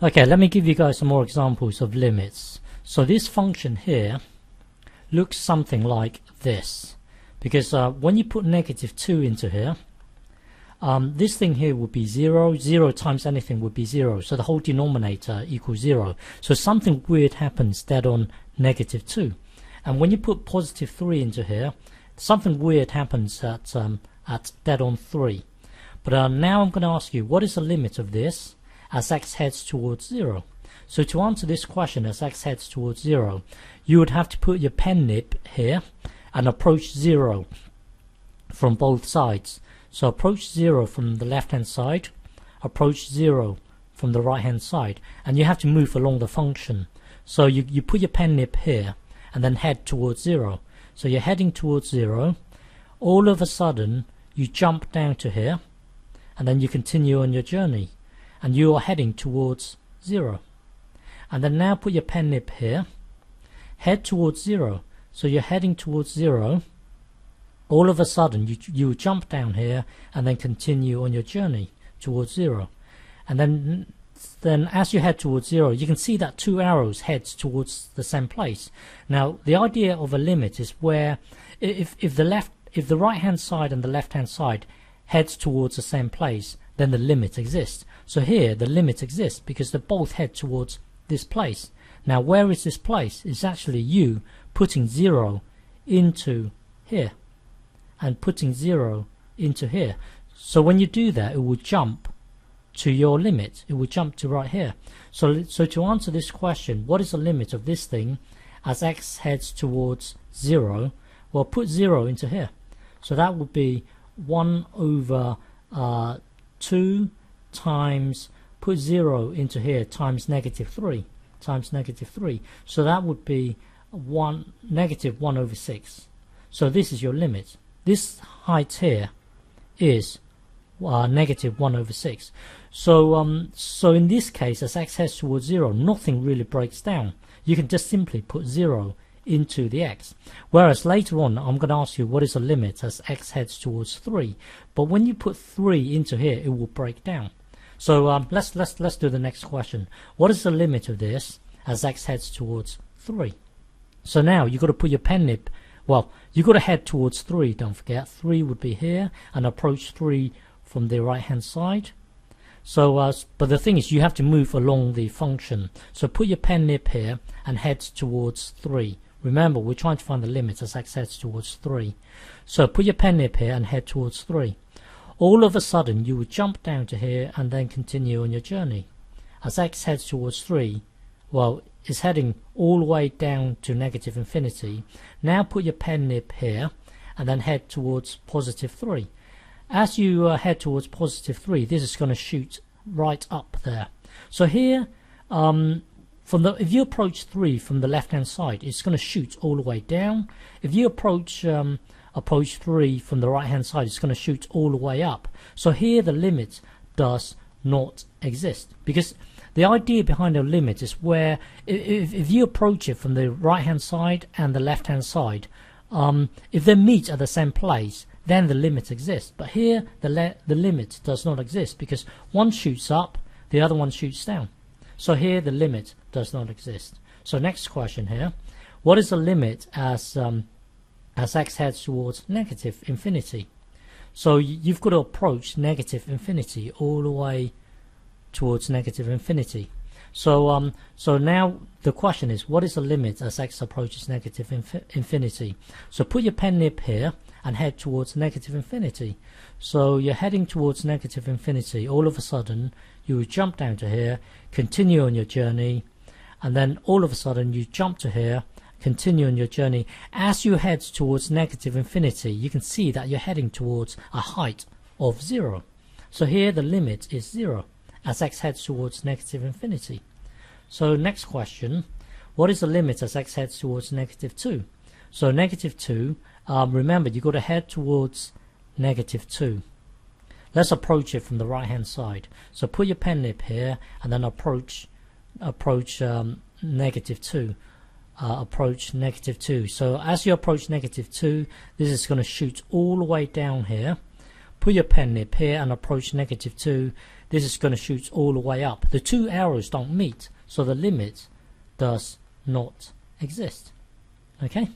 Okay, let me give you guys some more examples of limits. So this function here looks something like this, because when you put -2 into here, this thing here would be 0. 0 times anything would be 0, so the whole denominator equals 0. So something weird happens dead on -2. And when you put +3 into here, something weird happens at dead on 3. But now I'm going to ask you, what is the limit of this as x heads towards 0? So to answer this question as x heads towards 0, you would have to put your pen nib here and approach 0 from both sides. So approach 0 from the left hand side, approach 0 from the right hand side, and you have to move along the function. So you put your pen nib here and then head towards 0. So you're heading towards 0. All of a sudden you jump down to here, and then you continue on your journey, and you are heading towards 0. And then now put your pen nib here, head towards 0. So you're heading towards 0. All of a sudden you jump down here and then continue on your journey towards 0. And then as you head towards 0, you can see that 2 arrows heads towards the same place. Now the idea of a limit is where if the right hand side and the left hand side heads towards the same place, then the limit exists. So here the limit exists because they both head towards this place. Now where is this place? It's actually you putting 0 into here and putting 0 into here. So when you do that, it will jump to your limit. It will jump to right here. So to answer this question, what is the limit of this thing as x heads towards 0? Well, put 0 into here. So that would be 1 over 2 times, put 0 into here, times -3, times -3. So that would be -1 over 6. So this is your limit. This height here is -1 over 6. So in this case, as x heads towards 0, nothing really breaks down. You can just simply put 0 into the x. Whereas later on, I'm going to ask you what is the limit as x heads towards 3. But when you put 3 into here, it will break down. So let's do the next question. What is the limit of this as x heads towards 3? So now you've got to put your pen nib. Well, you've got to head towards 3, don't forget. 3 would be here, and approach 3 from the right hand side. So but the thing is, you have to move along the function. So put your pen nib here and head towards 3. Remember, we're trying to find the limit as x heads towards 3. So put your pen nib here and head towards 3. All of a sudden you would jump down to here and then continue on your journey. As x heads towards 3, well, it's heading all the way down to -infinity. Now put your pen nib here and then head towards +3. As you head towards +3, this is going to shoot right up there. So here, if you approach 3 from the left hand side, it's going to shoot all the way down. If you approach 3 from the right hand side, it's going to shoot all the way up. So here the limit does not exist, because the idea behind a limit is where if you approach it from the right hand side and the left hand side, if they meet at the same place, then the limit exists. But here the limit does not exist, because one shoots up, the other one shoots down. So here the limit does not exist. So next question here, what is the limit as x heads towards -infinity? So you've got to approach -infinity all the way towards -infinity. So now the question is, what is the limit as x approaches -infinity? So put your pen nib here and head towards -infinity. So you're heading towards -infinity. All of a sudden you would jump down to here, continue on your journey, and then all of a sudden you jump to here, continue on your journey. As you head towards -infinity, you can see that you're heading towards a height of 0. So here the limit is 0 as x heads towards -infinity. So next question, what is the limit as x heads towards -2? So -2, remember, you've got to head towards -2. Let's approach it from the right hand side. So put your pen nib here and then approach -2. Approach -2. So as you approach -2, this is going to shoot all the way down here. Put your pen nib here and approach -2. this is going to shoot all the way up. The two arrows don't meet, so the limit does not exist. Okay.